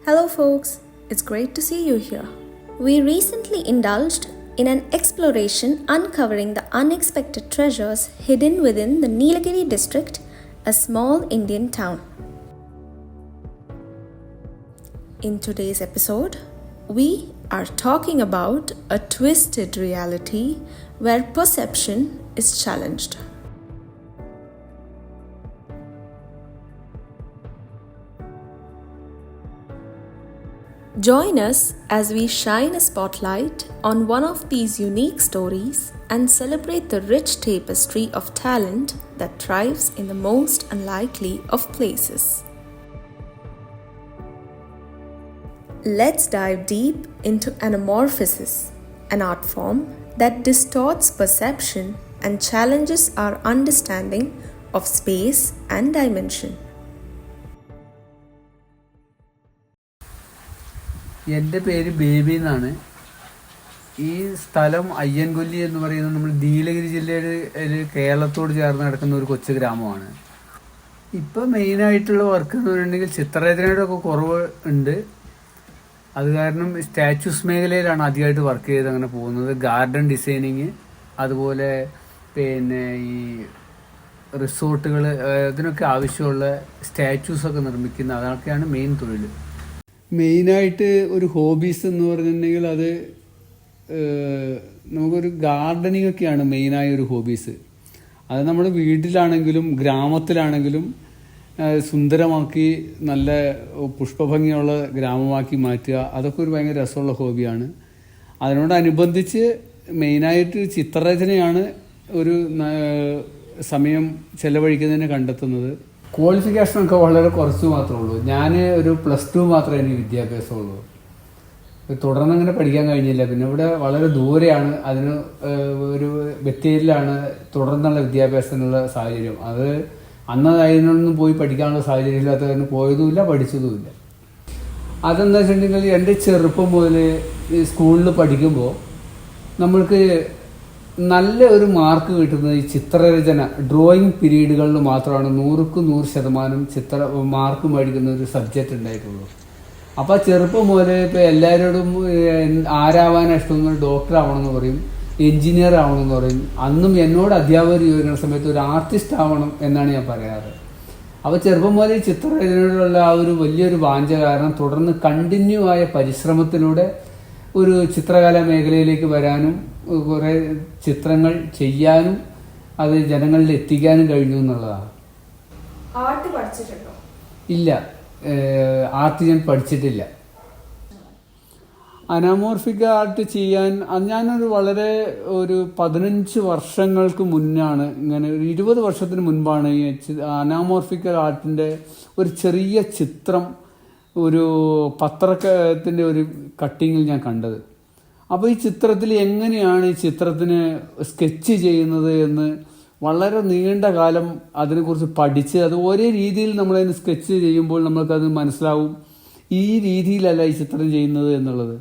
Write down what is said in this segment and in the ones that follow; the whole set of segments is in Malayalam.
Hello, folks. It's great to see you here. We recently indulged in an exploration uncovering the unexpected treasures hidden within the Nilagiri district, a small Indian town. In today's episode, we are talking about a twisted reality where perception is challenged. Join us as we shine a spotlight on one of these unique stories and celebrate the rich tapestry of talent that thrives in the most unlikely of places. Let's dive deep into anamorphosis, an art form that distorts perception and challenges our understanding of space and dimension. എൻ്റെ പേര് ബേബി എന്നാണ്. ഈ സ്ഥലം അയ്യൻകൊല്ലി എന്ന് പറയുന്നത് നമ്മൾ നീലഗിരി ജില്ലയിൽ കേരളത്തോട് ചേർന്ന് കിടക്കുന്ന ഒരു കൊച്ചു ഗ്രാമമാണ്. ഇപ്പം മെയിനായിട്ടുള്ള വർക്ക് എന്ന് പറയുന്നുണ്ടെങ്കിൽ ചിത്രരചനയുടെ ഒക്കെ കുറവ് ഉണ്ട്. അത് കാരണം സ്റ്റാച്യൂസ് മേഖലയിലാണ് അധികമായിട്ട് വർക്ക് ചെയ്ത് അങ്ങനെ പോകുന്നത്. ഗാർഡൻ ഡിസൈനിങ്, അതുപോലെ ഈ റിസോർട്ടുകൾ, ഇതിനൊക്കെ ആവശ്യമുള്ള സ്റ്റാച്യൂസൊക്കെ നിർമ്മിക്കുന്ന അതൊക്കെയാണ് മെയിൻ തൊഴിൽ. മെയിനായിട്ട് ഒരു ഹോബീസ് എന്ന് പറഞ്ഞിട്ടുണ്ടെങ്കിൽ അത് നമുക്കൊരു ഗാർഡനിങ് ഒക്കെയാണ് മെയിനായ ഒരു ഹോബീസ്. അത് നമ്മുടെ വീട്ടിലാണെങ്കിലും ഗ്രാമത്തിലാണെങ്കിലും സുന്ദരമാക്കി നല്ല പുഷ്പഭംഗിയുള്ള ഗ്രാമമാക്കി മാറ്റുക, അതൊക്കെ ഒരു ഭയങ്കര രസമുള്ള ഹോബിയാണ്. അതിനോടനുബന്ധിച്ച് മെയിനായിട്ട് ചിത്രരചനയാണ് ഒരു സമയം ചെലവഴിക്കുന്നതിന് കണ്ടെത്തുന്നത്. ക്വാളിഫിക്കേഷനൊക്കെ വളരെ കുറച്ച് മാത്രമേ ഉള്ളൂ. ഞാൻ ഒരു +2 മാത്രമേ എനിക്ക് വിദ്യാഭ്യാസമുള്ളൂ. തുടർന്ന് അങ്ങനെ പഠിക്കാൻ കഴിഞ്ഞില്ല. പിന്നെ ഇവിടെ വളരെ ദൂരെയാണ്, അതിന് ഒരു ബത്തേരിയിലാണ് തുടർന്നുള്ള വിദ്യാഭ്യാസത്തിനുള്ള സാഹചര്യം. അത് അതിനൊന്നും പോയി പഠിക്കാനുള്ള സാഹചര്യം ഇല്ലാത്തതിന് പോയതുമില്ല, പഠിച്ചതുമില്ല. അതെന്താ വെച്ചിട്ടുണ്ടെങ്കിൽ എൻ്റെ ചെറുപ്പം മുതൽ ഈ സ്കൂളിൽ പഠിക്കുമ്പോൾ നമ്മൾക്ക് നല്ല ഒരു മാർക്ക് കിട്ടുന്നത് ഈ ചിത്രരചന ഡ്രോയിങ് പീരീഡുകളിൽ മാത്രമാണ് 100% മാർക്ക് മേടിക്കുന്ന ഒരു സബ്ജക്റ്റ് ഉണ്ടായിട്ടുള്ളൂ. അപ്പോൾ ചെറുപ്പം മുതലേ ഇപ്പോൾ എല്ലാവരോടും ആരാവാനാണ് ഇഷ്ടം, ഡോക്ടർ ആവണമെന്ന് പറയും, എൻജിനീയർ ആവണമെന്ന് പറയും. അന്നും എന്നോട് അധ്യാപകർ ചോദിക്കുന്ന സമയത്ത് ഒരു ആർട്ടിസ്റ്റ് ആവണം എന്നാണ് ഞാൻ പറയാറ്. അപ്പോൾ ചെറുപ്പം മുതലേ ചിത്രരചനയോടുള്ള ആ ഒരു വലിയൊരു വാഞ്ച കാരണം തുടർന്ന് കണ്ടിന്യൂ ആയ പരിശ്രമത്തിലൂടെ ഒരു ചിത്രകലാ മേഖലയിലേക്ക് വരാനും കുറേ ചിത്രങ്ങൾ ചെയ്യാനും അത് ജനങ്ങളിൽ എത്തിക്കാനും കഴിഞ്ഞു എന്നുള്ളതാണ്. ആർട്ട് പഠിച്ചിട്ടുണ്ടോ? ഇല്ല, ആർട്ട് ഞാൻ പഠിച്ചിട്ടില്ല. അനാമോർഫിക് ആർട്ട് ചെയ്യാൻ ഞാനൊരു വളരെ ഒരു 15 വർഷങ്ങൾക്ക് മുന്നാണ്, ഇങ്ങനെ ഒരു 20 വർഷത്തിന് മുൻപാണ് ഈ അനാമോർഫിക്കൽ ആർട്ടിൻ്റെ ഒരു ചെറിയ ചിത്രം ഒരു പത്രത്തിൻ്റെ ഒരു കട്ടിങ്ങിൽ ഞാൻ കണ്ടത്. അപ്പോൾ ഈ ചിത്രത്തിൽ എങ്ങനെയാണ് ഈ ചിത്രത്തിന് സ്കെച്ച് ചെയ്യുന്നത് എന്ന് വളരെ നീണ്ട കാലം അതിനെക്കുറിച്ച് പഠിച്ച് അത് ഒരേ രീതിയിൽ നമ്മളതിന് സ്കെച്ച് ചെയ്യുമ്പോൾ നമ്മൾക്കത് മനസ്സിലാവും ഈ രീതിയിലല്ല ഈ ചിത്രം ചെയ്യുന്നത് എന്നുള്ളത്.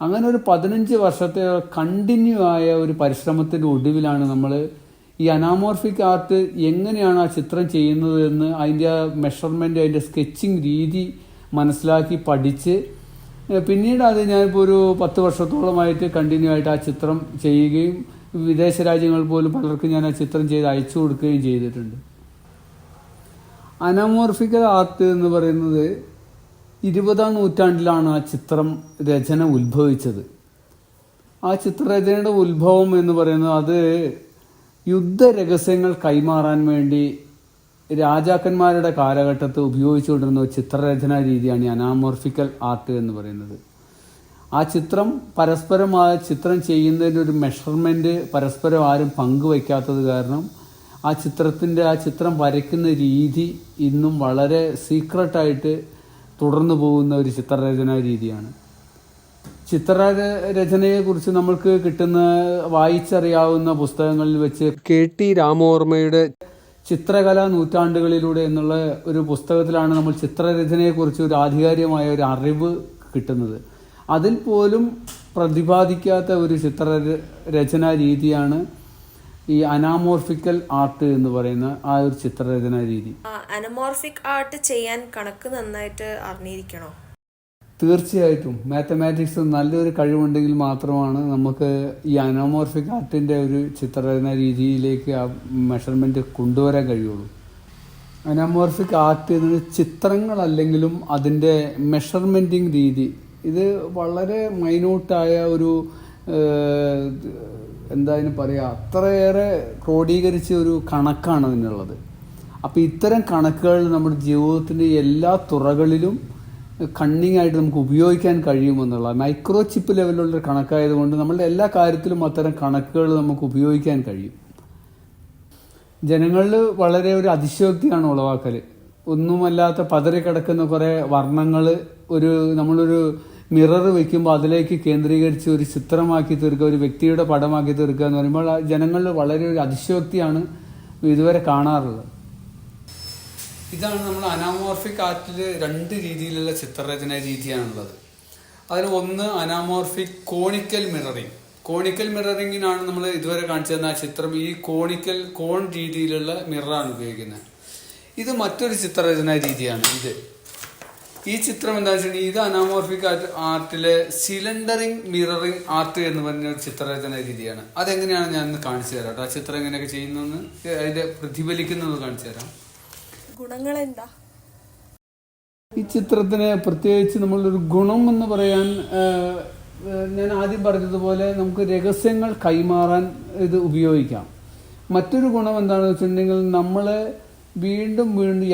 അങ്ങനെ ഒരു 15 വർഷത്തെ കണ്ടിന്യൂ ആയ ഒരു പരിശ്രമത്തിൻ്റെ ഒടുവിലാണ് നമ്മൾ ഈ അനാമോർഫിക് ആർട്ട് എങ്ങനെയാണ് ആ ചിത്രം ചെയ്യുന്നത് എന്ന് അതിൻ്റെ മെഷർമെൻറ്റ്, അതിൻ്റെ സ്കെച്ചിങ് രീതി മനസ്സിലാക്കി പഠിച്ച് പിന്നീട് അത് ഞാനിപ്പോൾ ഒരു 10 വർഷത്തോളമായിട്ട് കണ്ടിന്യൂ ആയിട്ട് ആ ചിത്രം ചെയ്യുകയും വിദേശ രാജ്യങ്ങൾ പോലും പലർക്കും ഞാൻ ആ ചിത്രം ചെയ്ത് അയച്ചു കൊടുക്കുകയും ചെയ്തിട്ടുണ്ട്. അനാമോർഫിക്കൽ ആർട്ട് എന്ന് പറയുന്നത് 20ാം നൂറ്റാണ്ടിലാണ് ആ ചിത്രം രചന ഉത്ഭവിച്ചത്. ആ ചിത്രരചനയുടെ ഉത്ഭവം എന്ന് പറയുന്നത് അത് യുദ്ധരഹസ്യങ്ങൾ കൈമാറാൻ വേണ്ടി രാജാക്കന്മാരുടെ കാലഘട്ടത്തിൽ ഉപയോഗിച്ചുകൊണ്ടിരുന്ന ഒരു ചിത്രരചനാ രീതിയാണ് ഈ അനാമോർഫിക്കൽ ആർട്ട് എന്ന് പറയുന്നത്. ആ ചിത്രം പരസ്പരം ആ ചിത്രം ചെയ്യുന്നതിൻ്റെ ഒരു മെഷർമെൻറ്റ് പരസ്പരം ആരും പങ്കുവയ്ക്കാത്തത് കാരണം ആ ചിത്രം വരയ്ക്കുന്ന രീതി ഇന്നും വളരെ സീക്രട്ടായിട്ട് തുടർന്നു പോകുന്ന ഒരു ചിത്രരചനാ രീതിയാണ്. ചിത്രരചനയെക്കുറിച്ച് നമ്മൾക്ക് കിട്ടുന്ന വായിച്ചറിയാവുന്ന പുസ്തകങ്ങളിൽ വെച്ച് KT രാമവർമ്മയുടെ ചിത്രകലാ നൂറ്റാണ്ടുകളിലൂടെ എന്നുള്ള ഒരു പുസ്തകത്തിലാണ് നമ്മൾ ചിത്രരചനയെക്കുറിച്ച് ഒരു ആധികാരികമായ ഒരു അറിവ് കിട്ടുന്നത്. അതിൽ പോലും പ്രതിപാദിക്കാത്ത ഒരു ചിത്രരചനാ രീതിയാണ് ഈ അനാമോർഫിക്കൽ ആർട്ട് എന്ന് പറയുന്ന ആ ഒരു ചിത്രരചനാ രീതി. അനമോർഫിക് ആർട്ട് ചെയ്യാൻ കണക്ക് നന്നായിട്ട് അറിഞ്ഞിരിക്കണോ? തീർച്ചയായിട്ടും മാത്തമാറ്റിക്സ് നല്ലൊരു കഴിവുണ്ടെങ്കിൽ മാത്രമാണ് നമുക്ക് ഈ അനോമോർഫിക് ആർട്ടിൻ്റെ ഒരു ചിത്രരചന രീതിയിലേക്ക് ആ മെഷർമെൻറ്റ് കൊണ്ടുവരാൻ കഴിയുള്ളൂ. അനോമോർഫിക് ആർട്ട് എന്നത് ചിത്രങ്ങളല്ലെങ്കിലും അതിൻ്റെ മെഷർമെൻറ്റിങ് രീതി ഇത് വളരെ മൈന്യൂട്ടായ ഒരു എന്തായാലും പറയുക അത്രയേറെ ക്രോഡീകരിച്ച ഒരു കണക്കാണ് അതിനുള്ളത്. അപ്പോൾ ഇത്തരം കണക്കുകൾ നമ്മുടെ ജീവിതത്തിൻ്റെ എല്ലാ തുറകളിലും കണ്ണിങ് ആയിട്ട് നമുക്ക് ഉപയോഗിക്കാൻ കഴിയുമെന്നുള്ള മൈക്രോ ചിപ്പ് ലെവലിലുള്ള കണക്കായതുകൊണ്ട് നമ്മളുടെ എല്ലാ കാര്യത്തിലും അത്തരം കണക്കുകൾ നമുക്ക് ഉപയോഗിക്കാൻ കഴിയും. ജനങ്ങളിൽ വളരെ ഒരു അതിശയോക്തിയാണ് ഉളവാക്കൽ. ഒന്നുമല്ലാത്ത പതറിക്കിടക്കുന്ന കുറേ വർണ്ണങ്ങൾ നമ്മളൊരു മിറർ വയ്ക്കുമ്പോൾ അതിലേക്ക് കേന്ദ്രീകരിച്ച് ഒരു ചിത്രമാക്കി തീർക്കുക, ഒരു വ്യക്തിയുടെ പടമാക്കി തീർക്കുക എന്ന് പറയുമ്പോൾ ജനങ്ങളിൽ വളരെ ഒരു അതിശയോക്തിയാണ് ഇതുവരെ കാണാറുള്ളത്. ഇതാണ് നമ്മൾ അനാമോർഫിക് ആർട്ടിൽ 2 രീതിയിലുള്ള ചിത്രരചന രീതിയാണുള്ളത്. അതിൽ ഒന്ന് അനാമോർഫിക് കോണിക്കൽ മിററിങ്. കോണിക്കൽ മിററിങ്ങിനാണ് നമ്മൾ ഇതുവരെ കാണിച്ചു തന്ന ആ ചിത്രം ഈ കോൺ രീതിയിലുള്ള മിററാണ് ഉപയോഗിക്കുന്നത്. ഇത് മറ്റൊരു ചിത്രരചന രീതിയാണ്. ഈ ചിത്രം എന്താ വെച്ചിട്ടുണ്ടെങ്കിൽ ഇത് അനാമോർഫിക് ആർട്ടിലെ സിലിണ്ടറിങ് മിററിങ് ആർട്ട് എന്ന് പറഞ്ഞ ഒരു ചിത്രരചന രീതിയാണ്. അതെങ്ങനെയാണ് ഞാൻ ഇന്ന് കാണിച്ചു തരാം കേട്ടോ. ആ ചിത്രം എങ്ങനെയൊക്കെ ചെയ്യുന്നതെന്ന് അതിന്റെ പ്രതിഫലിക്കുന്നത് കാണിച്ചു തരാം. ഗുണങ്ങൾ എന്താ? ഈ ചിത്രത്തിന് പ്രത്യേകിച്ച് നമ്മളൊരു ഗുണം എന്ന് പറയാൻ ഞാൻ ആദ്യം പറഞ്ഞതുപോലെ നമുക്ക് രഹസ്യങ്ങൾ കൈമാറാൻ ഇത് ഉപയോഗിക്കാം. മറ്റൊരു ഗുണം എന്താണെന്ന് വെച്ചിട്ടുണ്ടെങ്കിൽ നമ്മളെ വീണ്ടും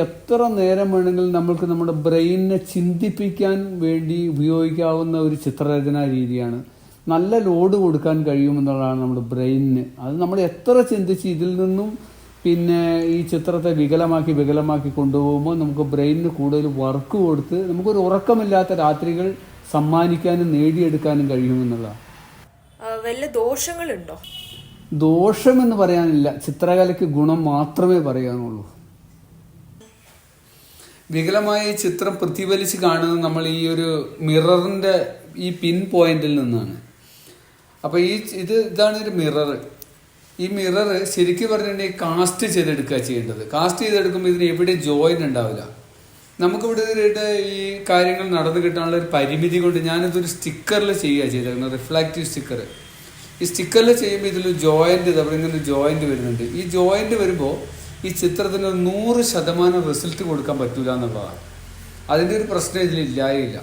എത്ര നേരം വേണമെങ്കിലും നമ്മൾക്ക് നമ്മുടെ ബ്രെയിനിനെ ചിന്തിപ്പിക്കാൻ വേണ്ടി ഉപയോഗിക്കാവുന്ന ഒരു ചിത്രരചനാ രീതിയാണ്. നല്ല ലോഡ് കൊടുക്കാൻ കഴിയുമെന്നുള്ളതാണ് നമ്മുടെ ബ്രെയിനിന്. അത് നമ്മൾ എത്ര ചിന്തിച്ച് ഇതിൽ നിന്നും പിന്നെ ഈ ചിത്രത്തെ വികലമാക്കി കൊണ്ടുപോകുമ്പോൾ നമുക്ക് ബ്രെയിനിന് കൂടുതൽ വർക്ക് കൊടുത്ത് നമുക്കൊരു ഉറക്കമില്ലാത്ത രാത്രികൾ സമ്മാനിക്കാനും നേടിയെടുക്കാനും കഴിയുമെന്നുള്ളതാണ്. വല്ല ദോഷങ്ങളുണ്ടോ? ദോഷമെന്ന് പറയാനില്ല, ചിത്രകലയ്ക്ക് ഗുണം മാത്രമേ പറയാനുള്ളൂ. വികലമായ ഈ ചിത്രം പ്രതിഫലിച്ച് കാണുന്നത് നമ്മൾ ഈ ഒരു മിററിൻ്റെ ഈ പിൻ പോയിന്റിൽ നിന്നാണ്. അപ്പോൾ ഇതാണ് ഒരു മിറർ. ഈ മിറർ ശരിക്കും പറഞ്ഞിട്ടുണ്ടെങ്കിൽ കാസ്റ്റ് ചെയ്തെടുക്കുക ചെയ്യേണ്ടത്. കാസ്റ്റ് ചെയ്തെടുക്കുമ്പോൾ ഇതിന് എവിടെ ജോയിൻ ഉണ്ടാവില്ല. നമുക്കിവിടെ ഈ കാര്യങ്ങൾ നടന്നു കിട്ടാനുള്ള ഒരു പരിമിതി കൊണ്ട് ഞാനിതൊരു സ്റ്റിക്കറിൽ ചെയ്യുക ചെയ്തേക്കുന്നത്, റിഫ്ലാക്റ്റീവ് സ്റ്റിക്കർ. ഈ സ്റ്റിക്കറിൽ ചെയ്യുമ്പോൾ ഇതിൽ ജോയിൻ്റ് അവിടെ ഇങ്ങനെ ജോയിൻ്റ് വരുന്നുണ്ട്. ഈ ജോയിൻ്റ് വരുമ്പോൾ ഈ ചിത്രത്തിന് 100% റിസൾട്ട് കൊടുക്കാൻ പറ്റൂല എന്നുള്ളതാണ്. അതിൻ്റെ ഒരു പ്രശ്നം ഇതിലില്ലായില്ല.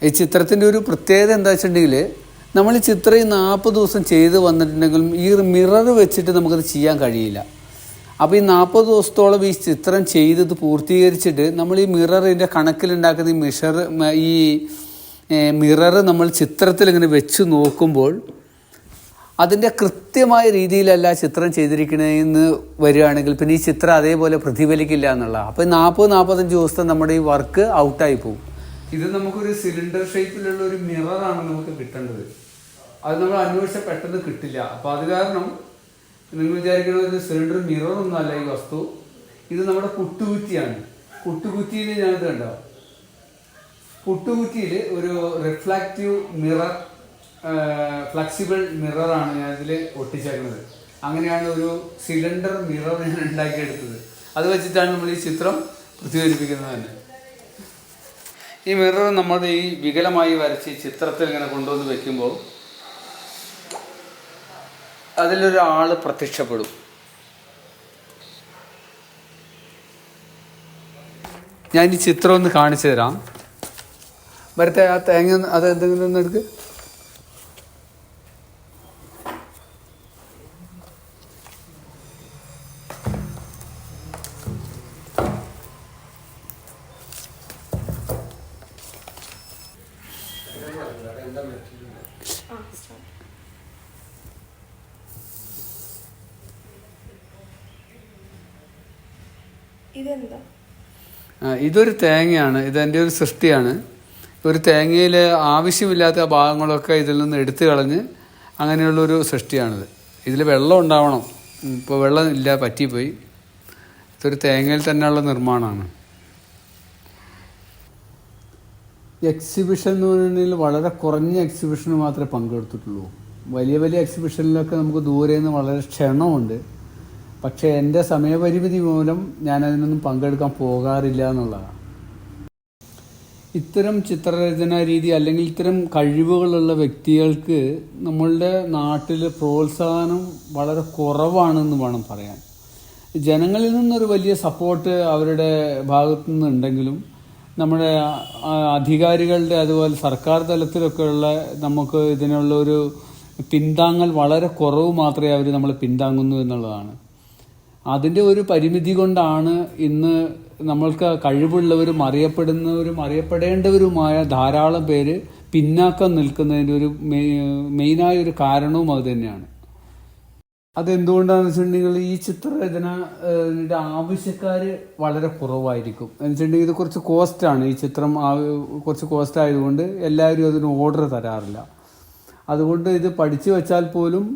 ഈ ചിത്രത്തിൻ്റെ ഒരു പ്രത്യേകത എന്താ വെച്ചിട്ടുണ്ടെങ്കിൽ നമ്മൾ ഈ ചിത്രം 40 ദിവസം ചെയ്ത് വന്നിട്ടുണ്ടെങ്കിലും ഈ മിറർ വെച്ചിട്ട് നമുക്കത് ചെയ്യാൻ കഴിയില്ല. അപ്പോൾ ഈ 40 ദിവസത്തോളം ഈ ചിത്രം ചെയ്തത് പൂർത്തീകരിച്ചിട്ട് നമ്മൾ ഈ മിററിൻ്റെ കണക്കിലുണ്ടാക്കുന്ന ഈ മിറർ നമ്മൾ ചിത്രത്തിൽ ഇങ്ങനെ വെച്ച് നോക്കുമ്പോൾ അതിൻ്റെ കൃത്യമായ രീതിയിലല്ല ചിത്രം ചെയ്തിരിക്കണമെന്ന് വരികയാണെങ്കിൽ പിന്നെ ഈ ചിത്രം അതേപോലെ പ്രതിഫലിക്കില്ല എന്നുള്ളതാണ്. അപ്പോൾ 40-45 ദിവസത്തെ നമ്മുടെ ഈ വർക്ക് ഔട്ടായി പോകും. ഇത് നമുക്കൊരു സിലിണ്ടർ ഷേപ്പിലുള്ള ഒരു മിററാണ് നമുക്ക് കിട്ടേണ്ടത്. അത് നമ്മൾ അന്വേഷിച്ചാൽ പെട്ടെന്ന് കിട്ടില്ല. അപ്പോൾ അത് കാരണം നിങ്ങൾ വിചാരിക്കുന്നത് സിലിണ്ടർ മിററൊന്നുമല്ല ഈ വസ്തു. ഇത് നമ്മുടെ പുട്ടുകുറ്റിയാണ്. പുട്ടുകുറ്റിയിൽ ഞാനിത് കണ്ടോ, പുട്ടുകുറ്റിയിൽ ഒരു റിഫ്ലാക്റ്റീവ് മിറർ ഫ്ലെക്സിബിൾ മിററാണ് ഞാനിതിൽ ഒട്ടിച്ചേക്കുന്നത്. അങ്ങനെയാണ് ഒരു സിലിണ്ടർ മിറർ ഞാൻ ഉണ്ടാക്കിയെടുത്തത്. അത് വെച്ചിട്ടാണ് നമ്മൾ ഈ ചിത്രം പ്രതിഫലിപ്പിക്കുന്നത് തന്നെ. ഈ മിറർ നമ്മുടെ ഈ വികലമായി വരച്ച് ഈ ചിത്രത്തിൽ ഇങ്ങനെ കൊണ്ടുവന്ന് വെക്കുമ്പോൾ അതിലൊരാൾ പ്രത്യക്ഷപ്പെടും. ഞാൻ ഈ ചിത്രം ഒന്ന് കാണിച്ചു തരാം. വരത്തെ ആ തേങ്ങ അത് എന്തെങ്കിലും ഒന്ന് എടുക്ക്. ഇതൊരു തേങ്ങയാണ്. ഇതെൻ്റെ ഒരു സൃഷ്ടിയാണ്. ഒരു തേങ്ങയിൽ ആവശ്യമില്ലാത്ത ഭാഗങ്ങളൊക്കെ ഇതിൽ നിന്ന് എടുത്തു കളഞ്ഞ് അങ്ങനെയുള്ളൊരു സൃഷ്ടിയാണിത്. ഇതിൽ വെള്ളം ഉണ്ടാവണം, ഇപ്പോൾ വെള്ളം ഇല്ല, പറ്റിപ്പോയി. ഇതൊരു തേങ്ങയിൽ തന്നെയുള്ള നിർമ്മാണമാണ്. എക്സിബിഷൻ എന്ന് പറഞ്ഞിട്ടുണ്ടെങ്കിൽ വളരെ കുറഞ്ഞ എക്സിബിഷന് മാത്രമേ പങ്കെടുത്തിട്ടുള്ളൂ. വലിയ വലിയ എക്സിബിഷനിലൊക്കെ നമുക്ക് ദൂരെ നിന്ന് വളരെ ക്ഷണമുണ്ട്. പക്ഷേ എൻ്റെ സമയപരിമിതി മൂലം ഞാനതിനൊന്നും പങ്കെടുക്കാൻ പോകാറില്ല എന്നുള്ളതാണ്. ഇത്തരം ചിത്രരചനാ രീതി അല്ലെങ്കിൽ ഇത്തരം കഴിവുകളുള്ള വ്യക്തികൾക്ക് നമ്മളുടെ നാട്ടിൽ പ്രോത്സാഹനം വളരെ കുറവാണെന്ന് വേണം പറയാൻ. ജനങ്ങളിൽ നിന്നൊരു വലിയ സപ്പോർട്ട് അവരുടെ ഭാഗത്തു നിന്നുണ്ടെങ്കിലും നമ്മുടെ അധികാരികളുടെ അതുപോലെ സർക്കാർ തലത്തിലൊക്കെയുള്ള നമുക്ക് ഇതിനുള്ള ഒരു പിന്താങ്ങൽ വളരെ കുറവ് മാത്രമേ അവർ നമ്മളെ പിന്താങ്ങുന്നു എന്നുള്ളതാണ്. അതിൻ്റെ ഒരു പരിമിതി കൊണ്ടാണ് ഇന്ന് നമ്മൾക്ക് കഴിവുള്ളവരും അറിയപ്പെടുന്നവരും അറിയപ്പെടേണ്ടവരുമായ ധാരാളം പേര് പിന്നാക്കം നിൽക്കുന്നതിൻ്റെ ഒരു മെയിനായ ഒരു കാരണവും അത് തന്നെയാണ്. അതെന്തുകൊണ്ടാണെന്ന് വെച്ചിട്ടുണ്ടെങ്കിൽ ഈ ചിത്രരചനയുടെ ആവശ്യക്കാർ വളരെ കുറവായിരിക്കും. എന്നുവെച്ചിട്ടുണ്ടെങ്കിൽ ഇത് കുറച്ച് കോസ്റ്റാണ്. ഈ ചിത്രം കുറച്ച് കോസ്റ്റ് ആയതുകൊണ്ട് എല്ലാവരും അതിന് ഓർഡർ തരാറില്ല. അതുകൊണ്ട് ഇത് പഠിച്ചു വെച്ചാൽ പോലും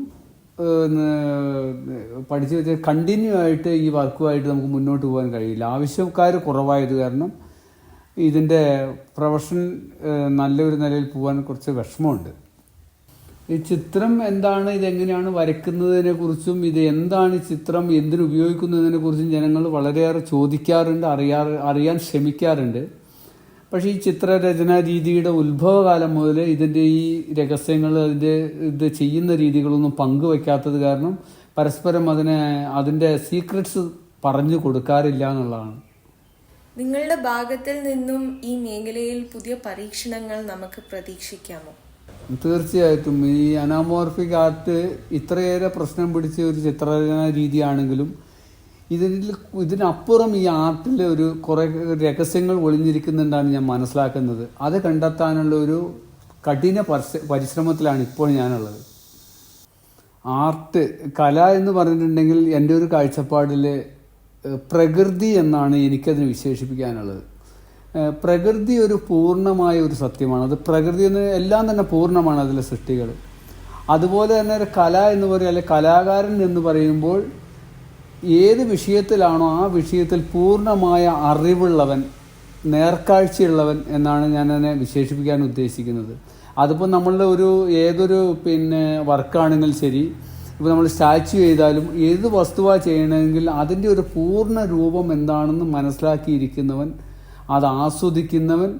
പഠിച്ചു വെച്ചാൽ കണ്ടിന്യൂ ആയിട്ട് ഈ വർക്കുമായിട്ട് നമുക്ക് മുന്നോട്ട് പോകാൻ കഴിയില്ല. ആവശ്യക്കാർ കുറവായത് കാരണം ഇതിൻ്റെ പ്രൊഫഷൻ നല്ലൊരു നിലയിൽ പോകാൻ കുറച്ച് വിഷമമുണ്ട്. ഈ ചിത്രം എന്താണ്, ഇതെങ്ങനെയാണ് വരയ്ക്കുന്നതിനെ കുറിച്ചും ഇത് എന്താണ് ഈ ചിത്രം എന്തിനു ഉപയോഗിക്കുന്നതിനെ കുറിച്ചും ജനങ്ങൾ വളരെയേറെ ചോദിക്കാറുണ്ട്, അറിയാൻ ശ്രമിക്കാറുണ്ട്. പക്ഷേ ഈ ചിത്രരചനാ രീതിയുടെ ഉത്ഭവകാലം മുതൽ ഇതിൻ്റെ ഈ രഹസ്യങ്ങൾ ഇത് ചെയ്യുന്ന രീതികളൊന്നും പങ്കുവയ്ക്കാത്തത് കാരണം പരസ്പരം അതിൻ്റെ സീക്രട്സ് പറഞ്ഞു കൊടുക്കാറില്ല എന്നുള്ളതാണ്. നിങ്ങളുടെ ഭാഗത്തിൽ നിന്നും ഈ മേഖലയിൽ പുതിയ പരീക്ഷണങ്ങൾ നമുക്ക് പ്രതീക്ഷിക്കാമോ? തീർച്ചയായിട്ടും. ഈ അനാമോർഫിക് ആർട്ട് ഇത്രയേറെ പ്രശ്നം പിടിച്ച ഒരു ചിത്രരചനാ രീതിയാണെങ്കിലും ഇതിനപ്പുറം ഈ ആർട്ടിൽ ഒരു കുറേ രഹസ്യങ്ങൾ ഒളിഞ്ഞിരിക്കുന്നുണ്ടാണ് ഞാൻ മനസ്സിലാക്കുന്നത്. അത് കണ്ടെത്താനുള്ള ഒരു കഠിന പരിശ്രമത്തിലാണ് ഇപ്പോൾ ഞാനുള്ളത്. ആർട്ട്, കല എന്ന് പറഞ്ഞിട്ടുണ്ടെങ്കിൽ എൻ്റെ ഒരു കാഴ്ചപ്പാടിൽ പ്രകൃതി എന്നാണ് എനിക്കതിന് വിശേഷിപ്പിക്കാനുള്ളത്. പ്രകൃതി ഒരു പൂർണ്ണമായ ഒരു സത്യമാണ്. അത് പ്രകൃതി എന്ന് എല്ലാം തന്നെ പൂർണ്ണമാണ്, അതിലെ സൃഷ്ടികൾ. അതുപോലെ തന്നെ ഒരു കല എന്ന് പറയുക, അല്ലെങ്കിൽ കലാകാരൻ എന്ന് പറയുമ്പോൾ ഏത് വിഷയത്തിലാണോ ആ വിഷയത്തിൽ പൂർണ്ണമായ അറിവുള്ളവൻ, നേർക്കാഴ്ചയുള്ളവൻ എന്നാണ് ഞാൻ അതിനെ വിശേഷിപ്പിക്കാൻ ഉദ്ദേശിക്കുന്നത്. അതിപ്പോൾ നമ്മളുടെ ഏതൊരു വർക്കാണെങ്കിൽ ശരി, ഇപ്പോൾ നമ്മൾ സ്റ്റാച്യു ചെയ്താലും ഏത് വസ്തുവാണ് ചെയ്യണമെങ്കിൽ അതിൻ്റെ ഒരു പൂർണ്ണ രൂപം എന്താണെന്ന് മനസ്സിലാക്കിയിരിക്കുന്നവൻ, അത് ആസ്വദിക്കുന്നവൻ,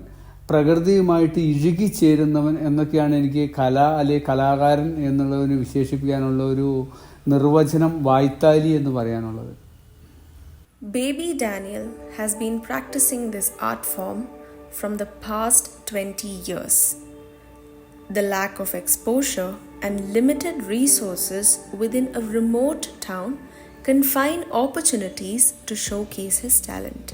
പ്രകൃതിയുമായിട്ട് ഇഴുകിച്ചേരുന്നവൻ എന്നൊക്കെയാണ് എനിക്ക് കല അല്ലെങ്കിൽ കലാകാരൻ എന്നുള്ളതിന് വിശേഷിപ്പിക്കാനുള്ള ഒരു നിർവചനം, വായ്ത്താലി എന്ന് പറയാനുള്ളത്. Baby Daniel has been practicing this art form from the past 20 years. The lack of exposure and limited resources within a remote town confine opportunities to showcase his talent.